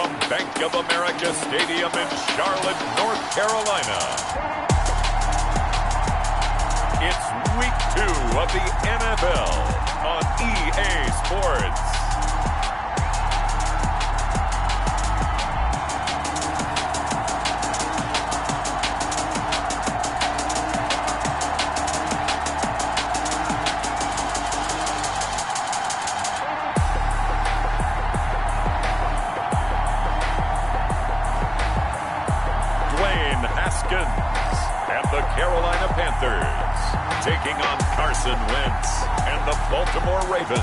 from Bank of America Stadium in Charlotte, North Carolina. It's Week 2 of the NFL on EA Sports. And the Carolina Panthers taking on Carson Wentz and the Baltimore Ravens.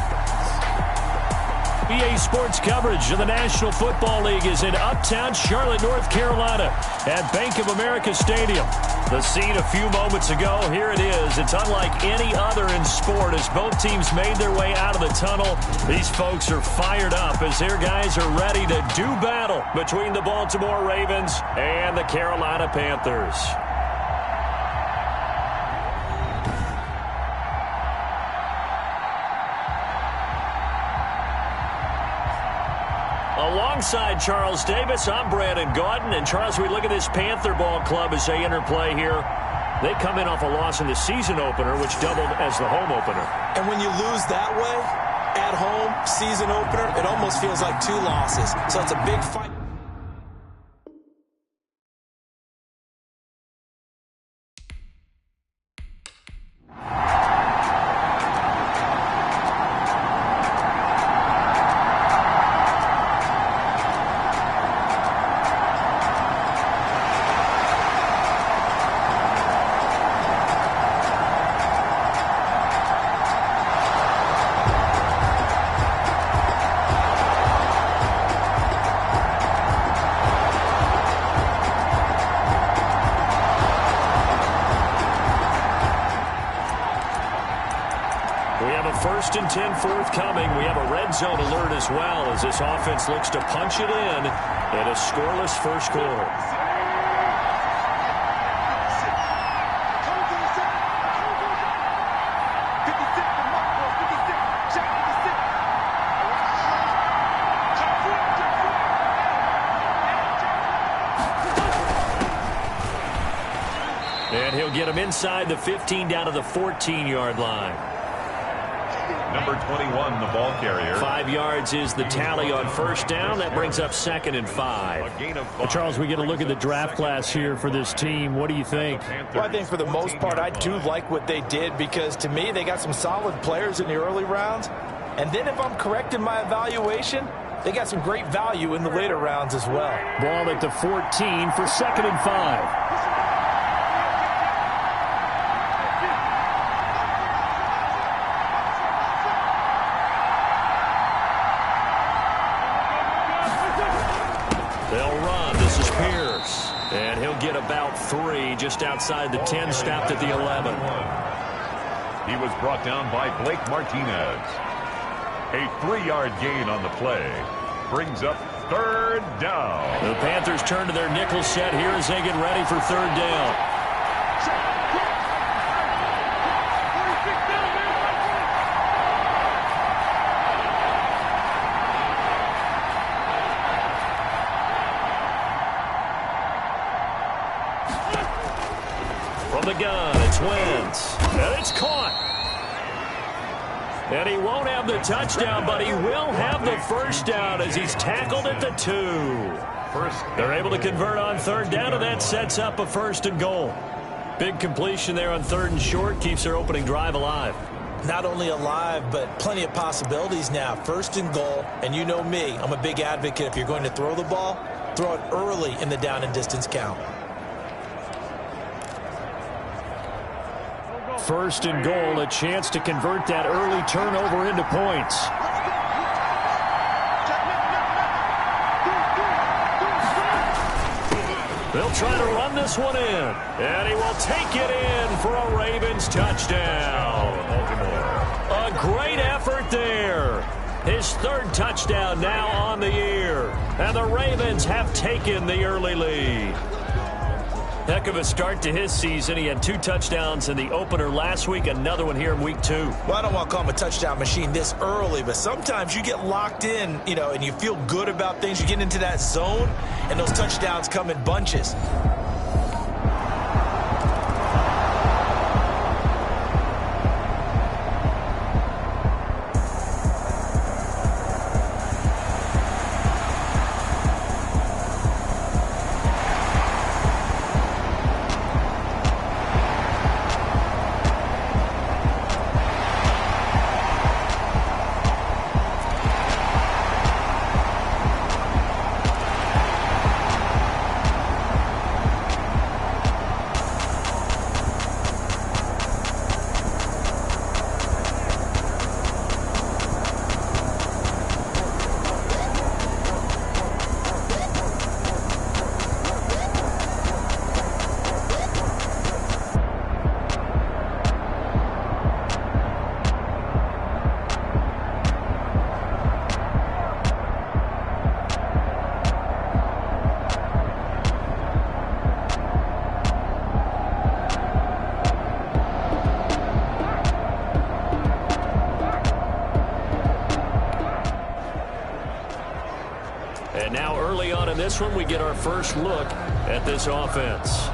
EA Sports coverage of the National Football League is in uptown Charlotte, North Carolina at Bank of America Stadium. The scene a few moments ago, here it is. It's unlike any other in sport as both teams made their way out of the tunnel. These folks are fired up as their guys are ready to do battle between the Baltimore Ravens and the Carolina Panthers. Alongside Charles Davis, I'm Brandon Gaudin. And Charles, we look at this Panther ball club as they interplay here. They come in off a loss in the season opener, which doubled as the home opener. And when you lose that way, at home, season opener, it almost feels like 2 losses. So it's a big fight. First and 10 forthcoming. We have a red zone alert as well as this offense looks to punch it in a scoreless first quarter. And he'll get him inside the 15 down to the 14-yard line. Number 21, the ball carrier. 5 yards is the tally on first down. That brings up 2nd and 5. Well, Charles, we get a look at the draft class here for this team. What do you think? Well, I think for the most part, I do like what they did because, to me, they got some solid players in the early rounds. And then if I'm correct in my evaluation, they got some great value in the later rounds as well. Ball at the 14 for 2nd and 5. Get about 3 just outside the 10, stopped at the 11. He was brought down by Blake Martinez. A 3-yard gain on the play brings up 3rd down. The Panthers turn to their nickel set here as they get ready for 3rd down. The gun, it's Wentz, and it's caught. And he won't have the touchdown, but he will have the first down as he's tackled at the 2. They're able to convert on 3rd down, and that sets up a 1st and goal. Big completion there on 3rd and short, keeps their opening drive alive. Not only alive, but plenty of possibilities now. 1st and goal, and you know me, I'm a big advocate. If you're going to throw the ball, throw it early in the down and distance count. 1st and goal, a chance to convert that early turnover into points. They'll try to run this one in, and he will take it in for a Ravens touchdown. A great effort there. His 3rd touchdown now on the year, and the Ravens have taken the early lead. Heck of a start to his season. He had 2 touchdowns in the opener last week, another one here in week 2. Well, I don't want to call him a touchdown machine this early, but sometimes you get locked in, and you feel good about things. You get into that zone, and those touchdowns come in bunches. And now early on in this one, we get our first look at this offense.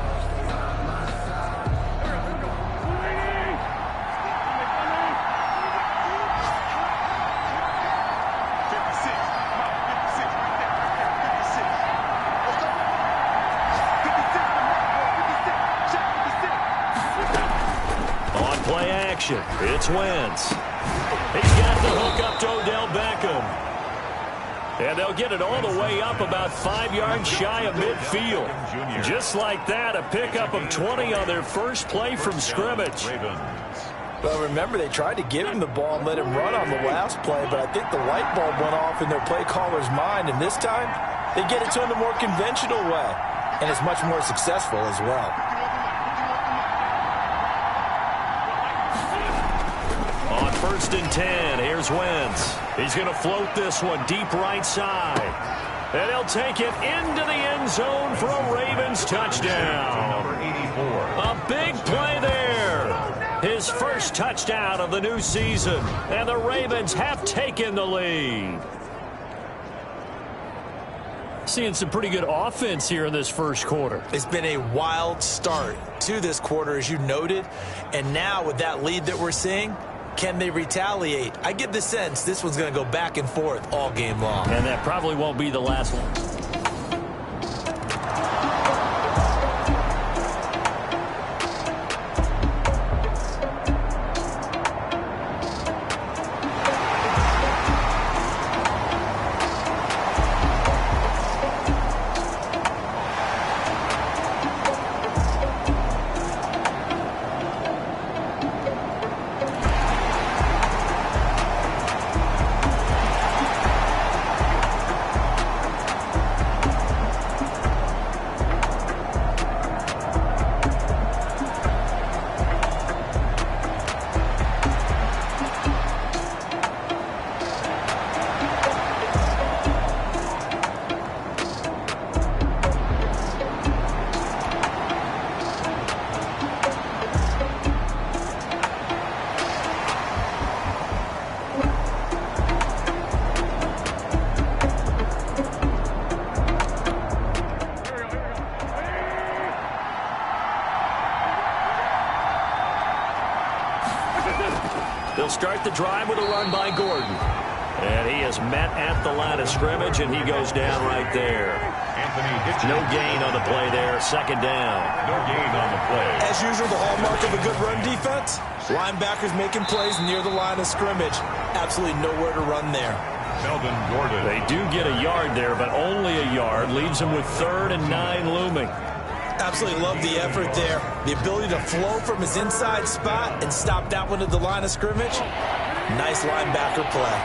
On play action, it's Wentz. He's got the hook up to Odell Beckham. And they'll get it all the way up about 5 yards shy of midfield. Just like that, a pickup of 20 on their first play from scrimmage. Well, remember, they tried to give him the ball and let him run on the last play, but I think the light bulb went off in their play caller's mind, and this time they get it to him the more conventional way, and it's much more successful as well. On 1st and 10, here's Wentz. He's going to float this one deep right side. And he'll take it into the end zone for a Ravens touchdown. Number 84. A big play there. His first touchdown of the new season. And the Ravens have taken the lead. Seeing some pretty good offense here in this first quarter. It's been a wild start to this quarter, as you noted. And now with that lead that we're seeing, can they retaliate? I get the sense this one's going to go back and forth all game long. And that probably won't be the last one. They'll start the drive with a run by Gordon. And he is met at the line of scrimmage, and he goes down right there. No gain on the play there. 2nd down. No gain on the play. As usual, the hallmark of a good run defense, linebackers making plays near the line of scrimmage. Absolutely nowhere to run there. Melvin Gordon. They do get a yard there, but only a yard. Leaves them with 3rd and 9 looming. Absolutely love the effort there. The ability to flow from his inside spot and stop that one at the line of scrimmage. Nice linebacker play.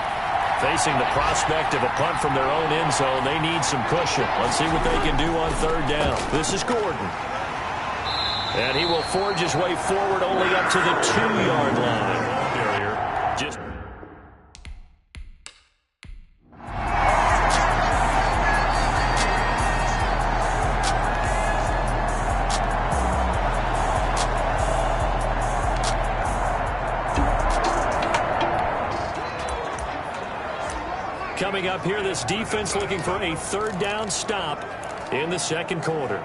Facing the prospect of a punt from their own end zone, they need some cushion. Let's see what they can do on 3rd down. This is Gordon. And he will forge his way forward only up to the 2-yard line. Just Coming up here, this defense looking for a third down stop in the second quarter.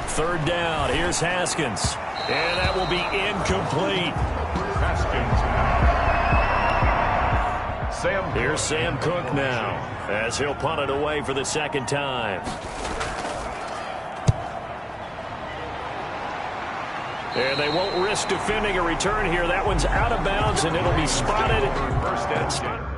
Third down. Here's Haskins. And that will be incomplete. Here's Sam Cook now as he'll punt it away for the second time. And they won't risk defending a return here. That one's out of bounds, and it'll be spotted. First down.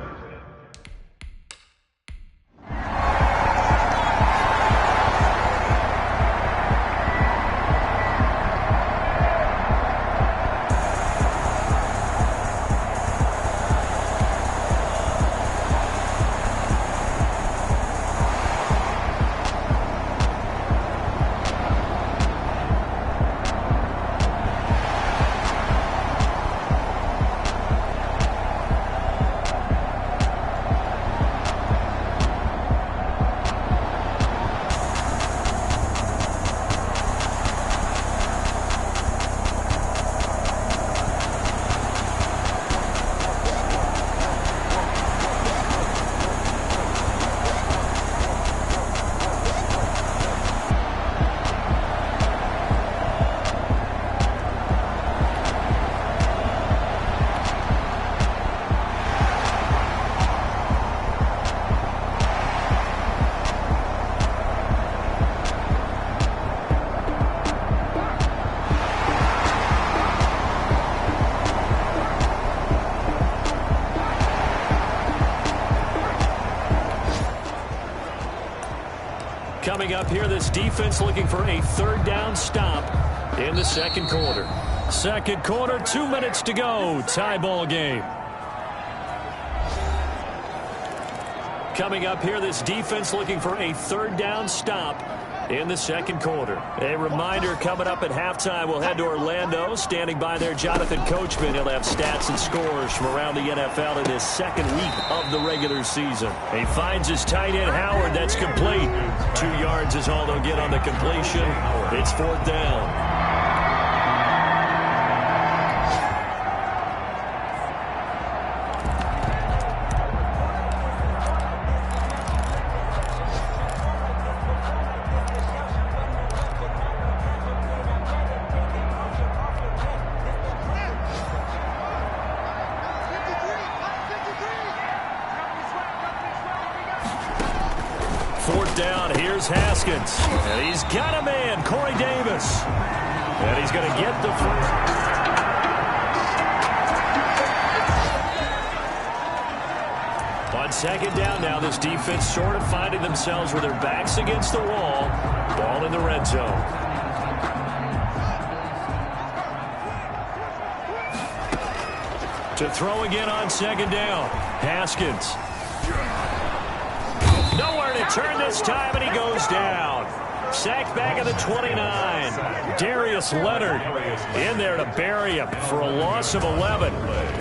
Coming up here, this defense looking for a third down stop in the second quarter. Second quarter, 2 minutes to go. Tie ball game. Coming up here, this defense looking for a third down stop in the second quarter. A reminder, coming up at halftime, we'll head to Orlando. Standing by there, Jonathan Coachman. He'll have stats and scores from around the NFL in his second week of the regular season. He finds his tight end, Howard. That's complete. 2 yards is all they'll get on the completion. It's fourth down. Haskins, and he's got a man, Corey Davis, and he's going to get the first. On second down now, this defense sort of finding themselves with their backs against the wall. Ball in the red zone. To throw again on second down, Haskins. Nowhere to turn this time, and he goes down. Sacked back at the 29. Darius Leonard in there to bury him for a loss of 11.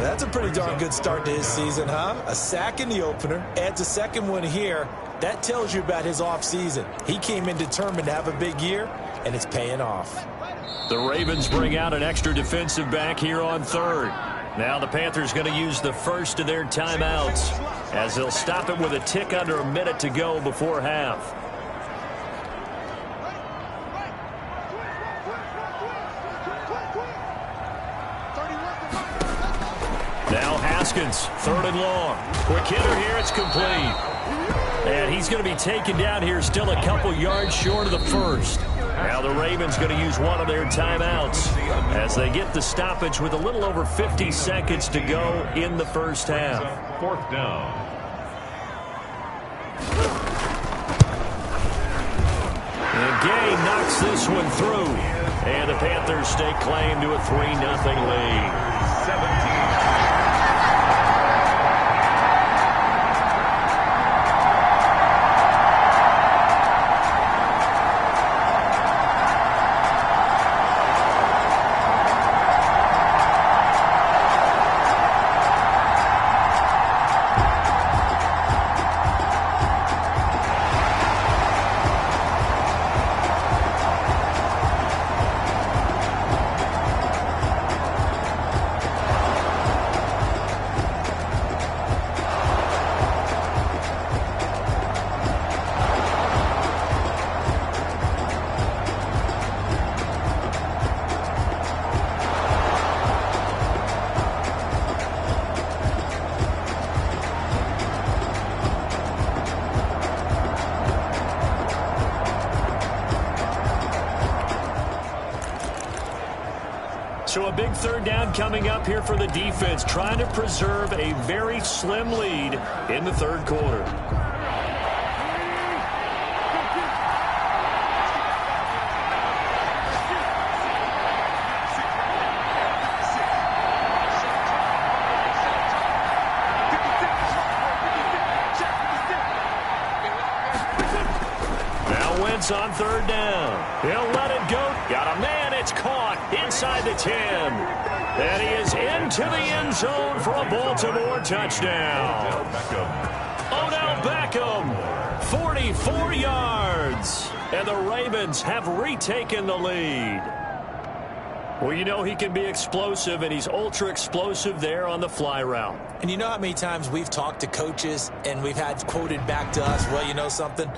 That's a pretty darn good start to his season, huh? A sack in the opener, adds a second one here. That tells you about his offseason. He came in determined to have a big year, and it's paying off. The Ravens bring out an extra defensive back here on third. Now the Panthers going to use the first of their timeouts as they'll stop it with a tick under a minute to go before half. Now Haskins, third and long. Quick hitter here, it's complete. And he's going to be taken down here, still a couple yards short of the first. Now the Ravens going to use one of their timeouts as they get the stoppage with a little over 50 seconds to go in the first half. Fourth down. And Gay knocks this one through. And the Panthers stake claim to a 3-0 lead. 17. So a big third down coming up here for the defense, trying to preserve a very slim lead in the third quarter. Now Wentz on third down. He'll let it go. Got a man. It's caught inside the 10. And he is into the end zone for a Baltimore touchdown. Odell Beckham, 44 yards. And the Ravens have retaken the lead. Well, you know he can be explosive, and he's ultra-explosive there on the fly route. And you know how many times we've talked to coaches and we've had quoted back to us, well, you know something?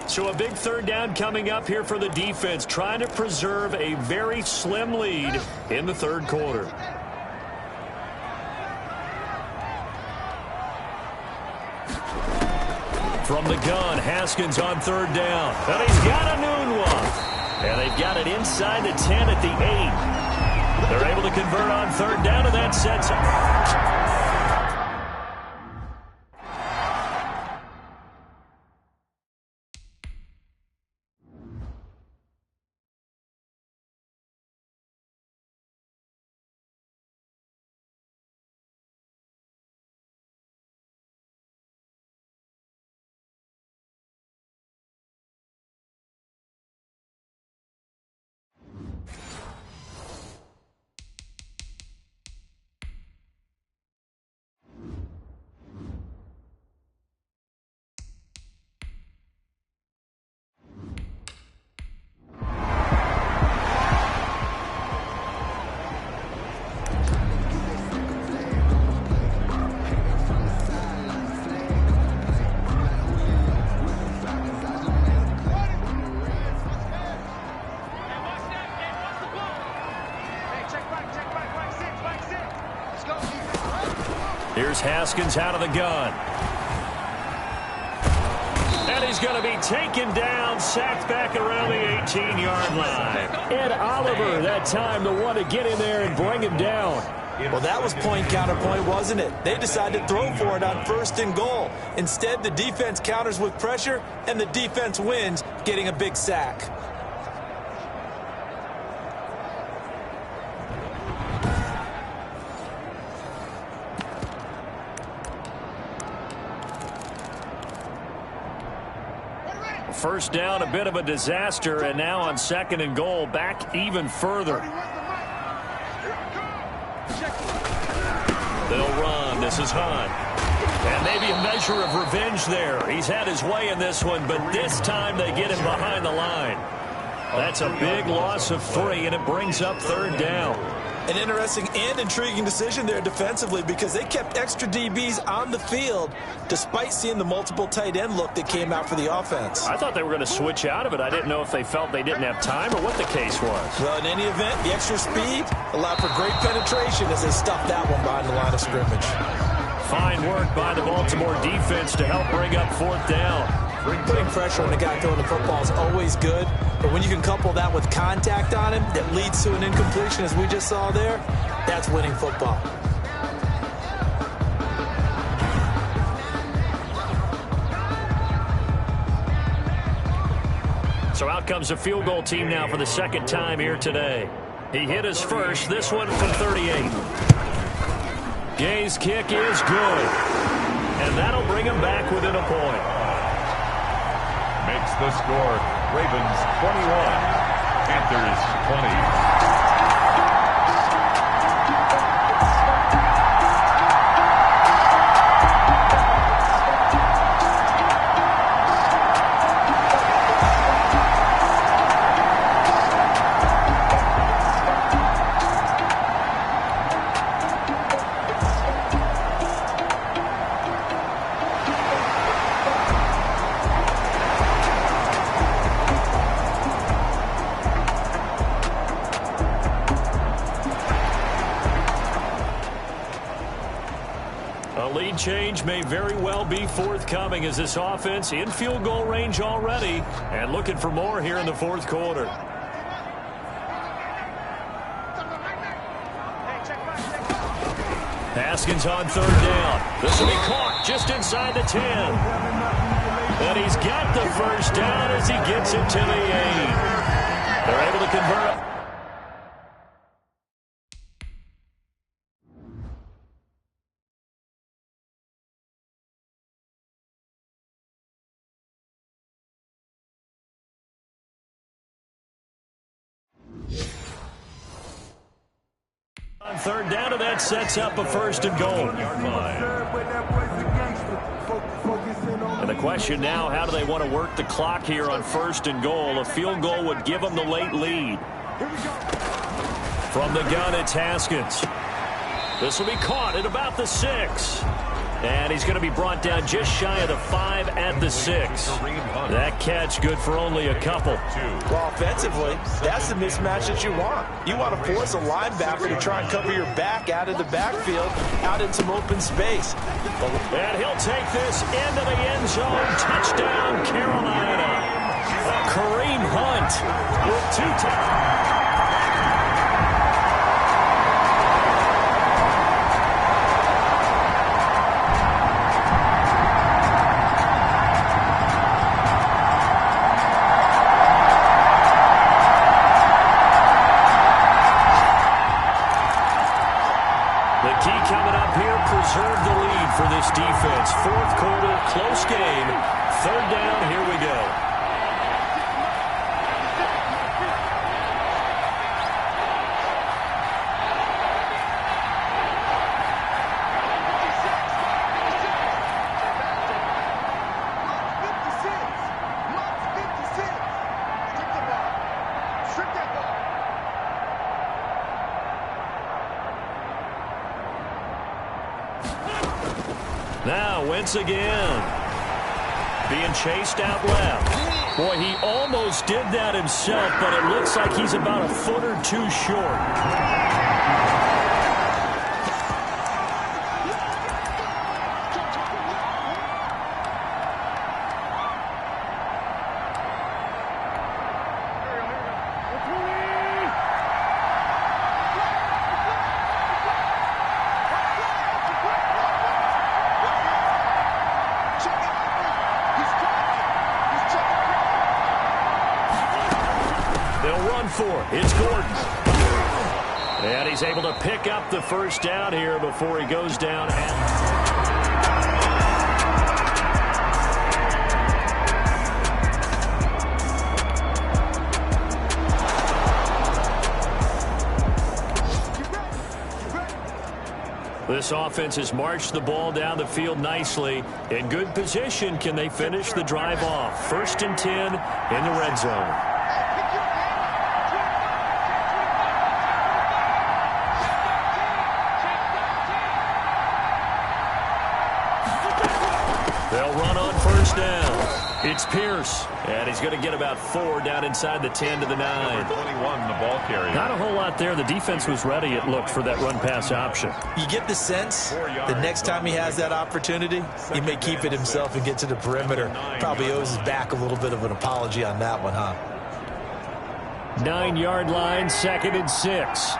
So a big third down coming up here for the defense, trying to preserve a very slim lead in the third quarter. From the gun, Haskins on third down. And he's got a noon one. And they've got it inside the 10 at the 8. They're able to convert on third down, and that sets up. Here's Haskins out of the gun. And he's going to be taken down, sacked back around the 18-yard line. Ed Oliver that time the one to get in there and bring him down. Well, that was point counterpoint, wasn't it? They decided to throw for it on 1st and goal. Instead, the defense counters with pressure, and the defense wins, getting a big sack. first down, a bit of a disaster, and now on 2nd and goal, back even further. They'll run. This is Hunt. And maybe a measure of revenge there. He's had his way in this one, but this time they get him behind the line. That's a big loss of 3, and it brings up 3rd down. An interesting and intriguing decision there defensively because they kept extra DBs on the field despite seeing the multiple tight end look that came out for the offense. I thought they were going to switch out of it. I didn't know if they felt they didn't have time or what the case was. Well, in any event, the extra speed allowed for great penetration as they stuffed that one behind the line of scrimmage. Fine work by the Baltimore defense to help bring up 4th down. Putting pressure on the guy throwing the football is always good, but when you can couple that with contact on him that leads to an incompletion, as we just saw there, that's winning football. So out comes a field goal team now for the 2nd time here today. He hit his first, this one from 38. Gay's kick is good, and that'll bring him back within a point. Makes the score Ravens 21, Panthers 20. Change may very well be forthcoming as this offense in field goal range already and looking for more here in the 4th quarter. Haskins on 3rd down. This will be caught just inside the 10. And he's got the first down as he gets it to the 8. They're able to convert. On 3rd down, and that sets up a 1st and goal. And the question now, how do they want to work the clock here on 1st and goal? A field goal would give them the late lead. From the gun, it's Haskins. This will be caught at about the 6. And he's going to be brought down just shy of the 5 at the 6. That catch good for only a couple. Well, offensively, that's the mismatch that you want. You want to force a linebacker to try and cover your back out of the backfield, out in some open space. And he'll take this into the end zone. Touchdown, Carolina. Kareem Hunt with 2 touchdowns. Preserve the lead for this defense. 4th quarter, close game. 3rd down, here we go. Now, Wentz again. Being chased out left. Boy, he almost did that himself, but it looks like he's about a foot or 2 short. It's Gordon. And he's able to pick up the first down here before he goes down. This offense has marched the ball down the field nicely. In good position, can they finish the drive off? 1st and 10 in the red zone. They'll run on 1st down. It's Pierce, and he's going to get about 4 down inside the 10 to the 9. Number 21, the ball carrier. Not a whole lot there. The defense was ready, it looked, for that run-pass option. You get the sense the next time he has that opportunity, he may keep it himself and get to the perimeter. Probably owes his back a little bit of an apology on that one, huh? 9-yard line, 2nd and 6.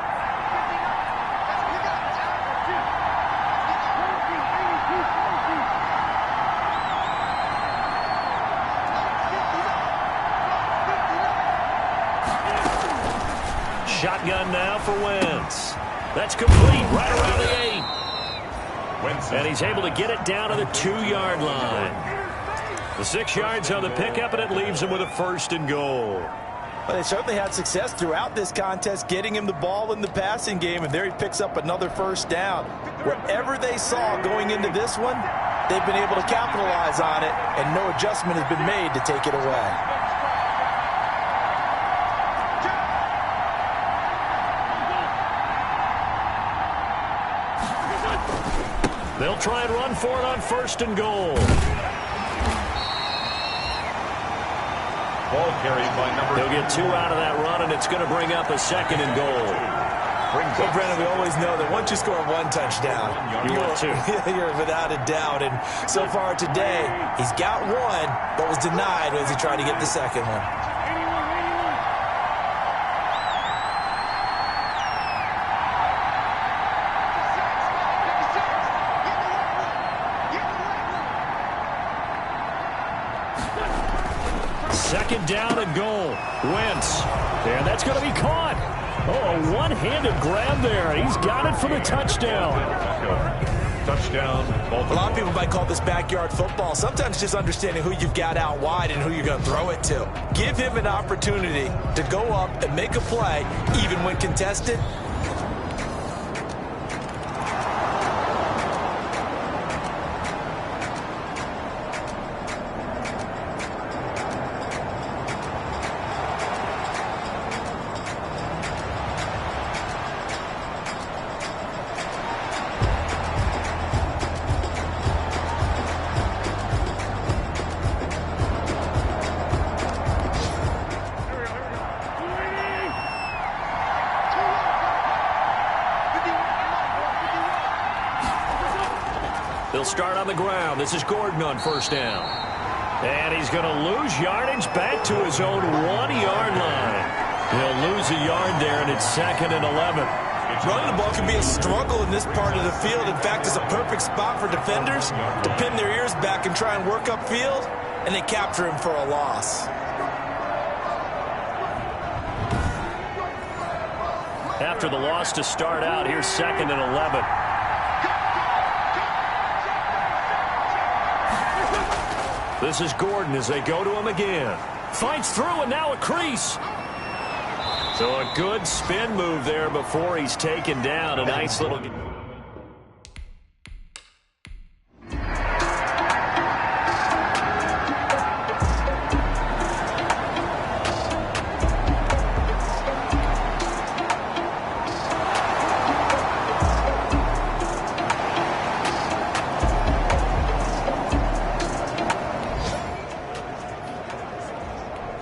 Shotgun now for Wentz. That's complete right around the 8. And he's able to get it down to the 2-yard line. The 6 yards on the pickup, and it leaves him with a 1st and goal. Well, they certainly had success throughout this contest getting him the ball in the passing game, and there he picks up another 1st down. Whatever they saw going into this one, they've been able to capitalize on it, and no adjustment has been made to take it away. They'll try and run for it on 1st and goal. Ball carried by number. They'll get 2 out of that run, and it's going to bring up a 2nd and goal. Well, Brennan, we always know that once you score 1 touchdown, you're without a doubt. And so far today, he's got 1, but was denied as he tried to get the 2nd one. Second down and goal. Wentz. And that's going to be caught. Oh, a one-handed grab there. He's got it for the touchdown. Touchdown. A lot of people might call this backyard football. Sometimes just understanding who you've got out wide and who you're going to throw it to. Give him an opportunity to go up and make a play, even when contested. They'll start on the ground. This is Gordon on 1st down. And he's going to lose yardage back to his own 1-yard line. He'll lose a yard there, and it's 2nd and 11. Running the ball can be a struggle in this part of the field. In fact, it's a perfect spot for defenders to pin their ears back and try and work upfield, and they capture him for a loss. After the loss to start out, here's 2nd and 11. This is Gordon as they go to him again. Fights through, and now a crease. So a good spin move there before he's taken down. A nice little...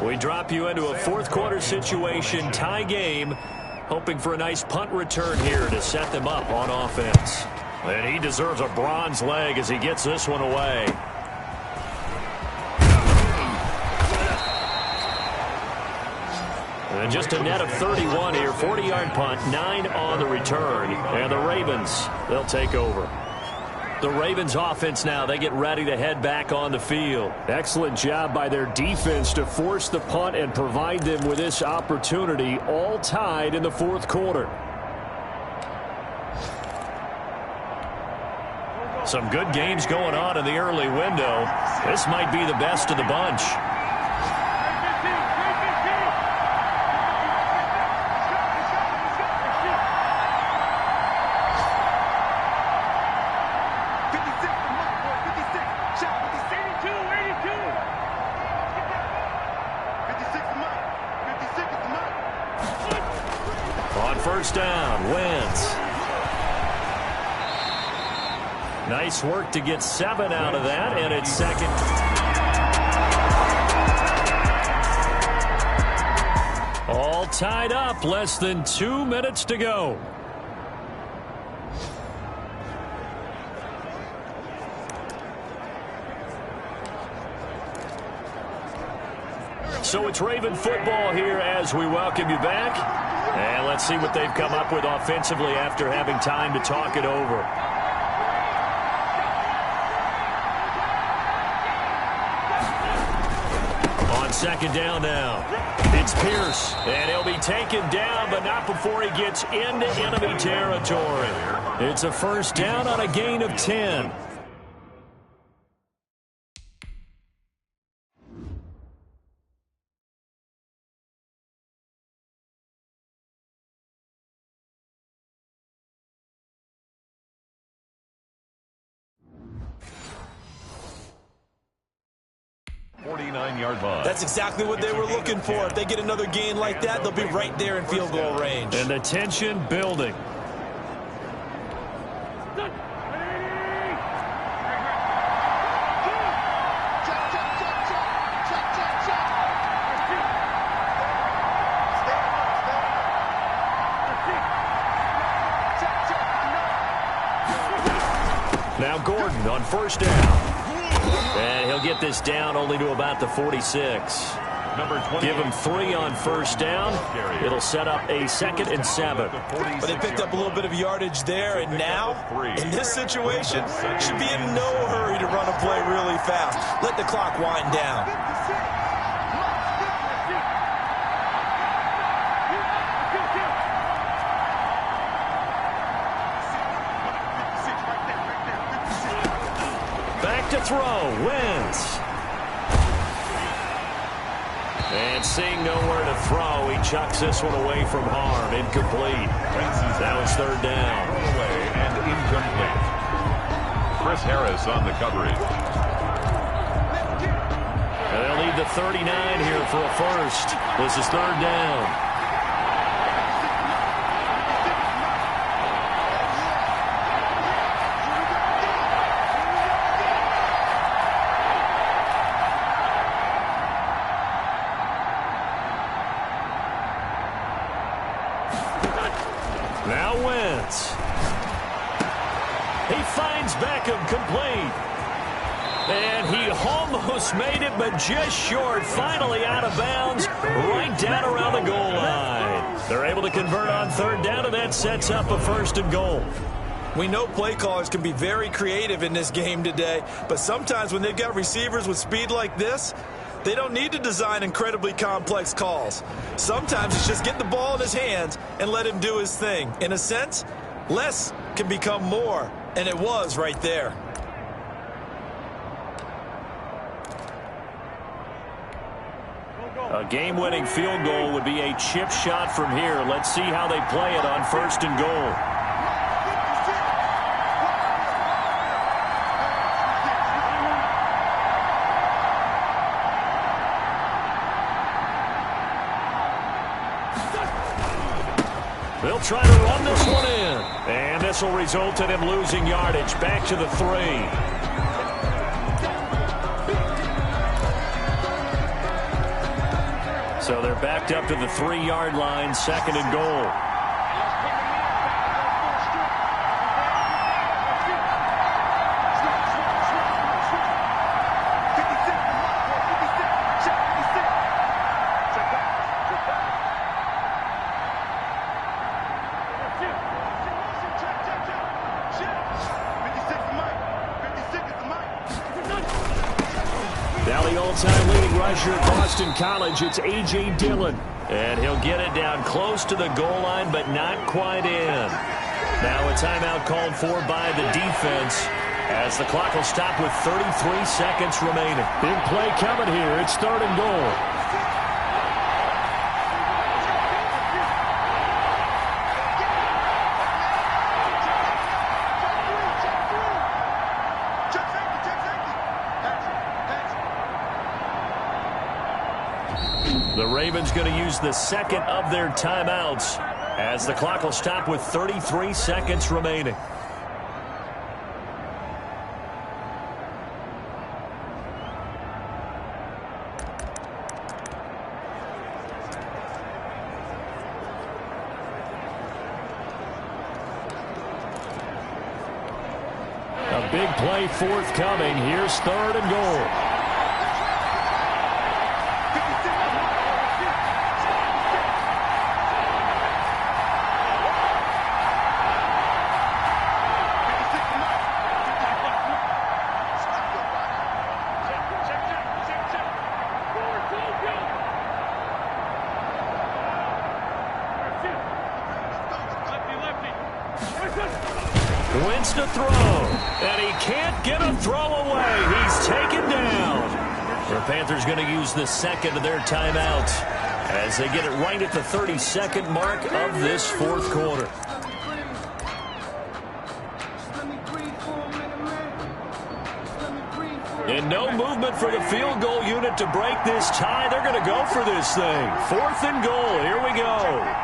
We drop you into a 4th quarter situation, tie game, hoping for a nice punt return here to set them up on offense. And he deserves a bronze leg as he gets this one away. And just a net of 31 here, 40-yard punt, 9 on the return. And the Ravens, they'll take over. The Ravens offense now, they get ready to head back on the field. Excellent job by their defense to force the punt and provide them with this opportunity, all tied in the 4th quarter. Some good games going on in the early window. This might be the best of the bunch. first down. Wentz. Nice work to get 7 out of that, and it's second. All tied up, less than 2 minutes to go. So it's Raven football here as we welcome you back. And let's see what they've come up with offensively after having time to talk it over. On second down now, it's Pierce. And he'll be taken down, but not before he gets into enemy territory. It's a first down on a gain of 10. That's exactly what they were looking for. If they get another gain like that, they'll be right there in field goal range. And the tension building. Now Gordon on first down. And he'll get this down only to about the 46. Give him 3 on first down. It'll set up a 2nd and 7. But they picked up a little bit of yardage there, and now, in this situation, should be in no hurry to run a play really fast. Let the clock wind down. To throw, Wentz. And seeing nowhere to throw, he chucks this one away from harm. Incomplete. Now it's third down. Away and incomplete. Chris Harris on the coverage. And they'll need the 39 here for a first. This is third down. Now Wentz. He finds Beckham complete. And he almost made it, but just short. Finally out of bounds, right down around the goal line. They're able to convert on third down, and that sets up a first and goal. We know play callers can be very creative in this game today, but sometimes when they've got receivers with speed like this, they don't need to design incredibly complex calls. Sometimes it's just get the ball in his hands and let him do his thing. In a sense, less can become more, and it was right there. A game-winning field goal would be a chip shot from here. Let's see how they play it on first and goal. They'll try to run this one in. And this will result in him losing yardage. Back to the 3. So they're backed up to the 3-yard line, second and goal. Now the all-time leading rusher at Boston College, it's A.J. Dillon. And he'll get it down close to the goal line, but not quite in. Now a timeout called for by the defense as the clock will stop with 33 seconds remaining. Big play coming here. It's third and goal. The Ravens going to use the second of their timeouts as the clock will stop with 33 seconds remaining. A big play forthcoming. Here's 3rd and goal. Wins to throw, and he can't get a throw away. He's taken down. The Panthers going to use the second of their timeout as they get it right at the 32nd mark of this 4th quarter. And no movement for the field goal unit to break this tie. They're going to go for this thing. 4th and goal. Here we go.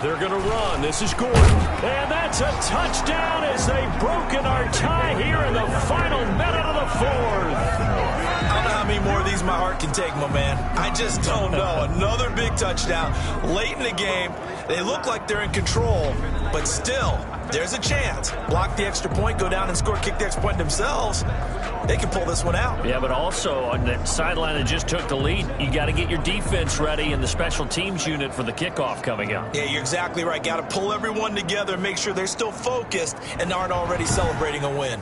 They're going to run. This is Gordon. And that's a touchdown as they've broken our tie here in the final minute of the 4th. I don't know how many more of these my heart can take, my man. I just don't know. Another big touchdown late in the game. They look like they're in control, but still, there's a chance. Block the extra point, go down and score, kick the extra point themselves. They can pull this one out. Yeah, but also on the sideline that just took the lead, you got to get your defense ready and the special teams unit for the kickoff coming up. Yeah, you're exactly right. Got to pull everyone together and make sure they're still focused and aren't already celebrating a win.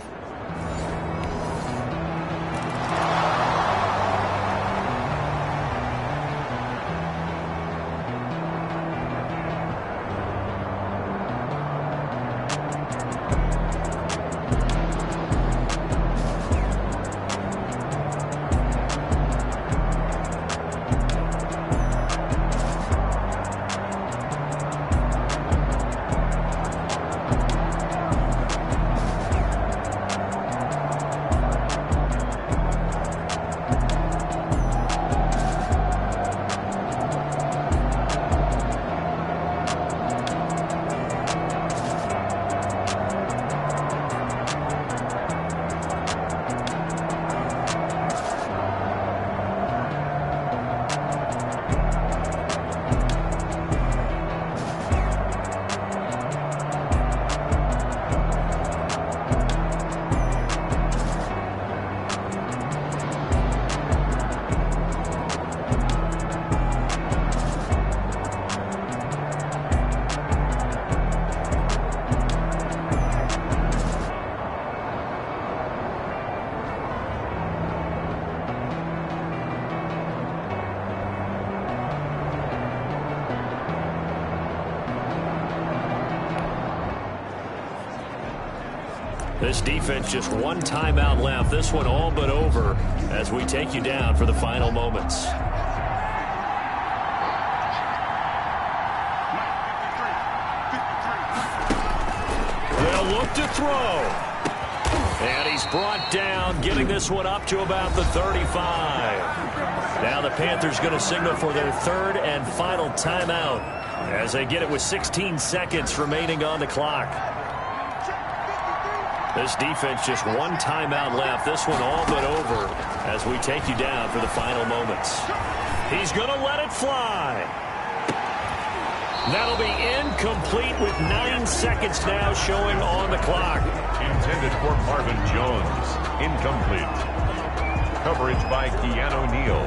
This defense just one timeout left. This one all but over as we take you down for the final moments. They'll look to throw. And he's brought down, getting this one up to about the 35. Now the Panthers going to signal for their 3rd and final timeout as they get it with 16 seconds remaining on the clock. This defense just one timeout left. This one all but over as we take you down for the final moments. He's going to let it fly. That'll be incomplete with 9 seconds now showing on the clock. Intended for Marvin Jones. Incomplete. Coverage by Keanu Neal.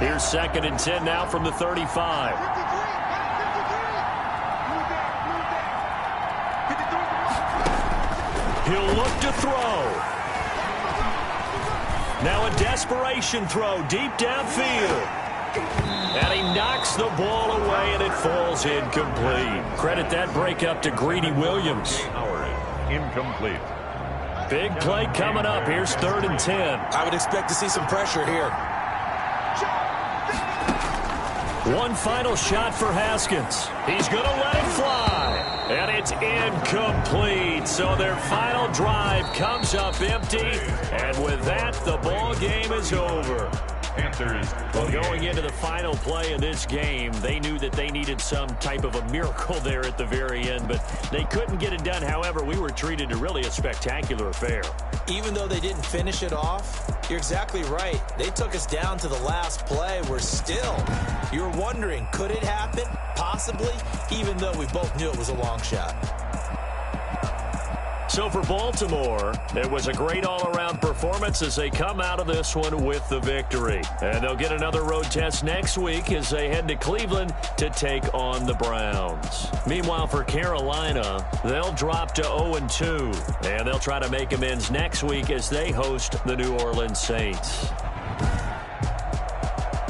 Here's 2nd and 10 now from the 35. He'll look to throw. Now a desperation throw deep downfield. And he knocks the ball away, and it falls incomplete. Credit that breakup to Greedy Williams. Howard, incomplete. Big play coming up. Here's 3rd and 10. I would expect to see some pressure here. One final shot for Haskins. He's going to let it fly. And it's incomplete. So their final drive comes up empty. And with that, the ball game is over. Panthers. Well, going into the final play of this game, they knew that they needed some type of a miracle there at the very end, but they couldn't get it done. However, we were treated to really a spectacular affair. Even though they didn't finish it off, you're exactly right. They took us down to the last play. You're wondering, could it happen? Possibly, even though we both knew it was a long shot. So for Baltimore, it was a great all-around performance as they come out of this one with the victory. And they'll get another road test next week as they head to Cleveland to take on the Browns. Meanwhile, for Carolina, they'll drop to 0-2, and they'll try to make amends next week as they host the New Orleans Saints.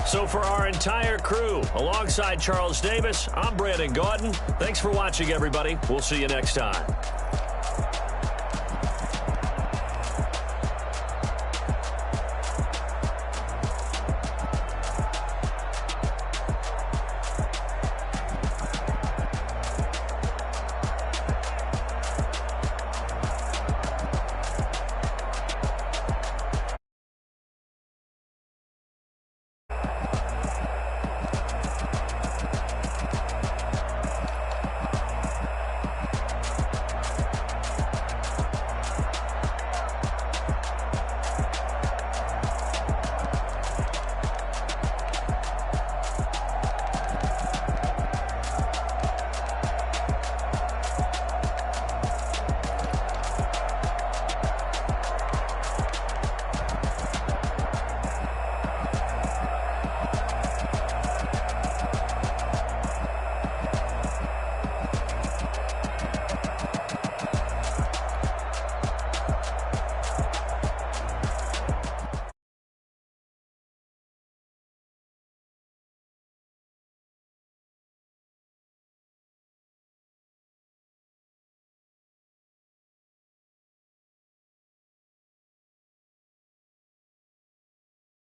So for our entire crew, alongside Charles Davis, I'm Brandon Gaudin. Thanks for watching, everybody. We'll see you next time.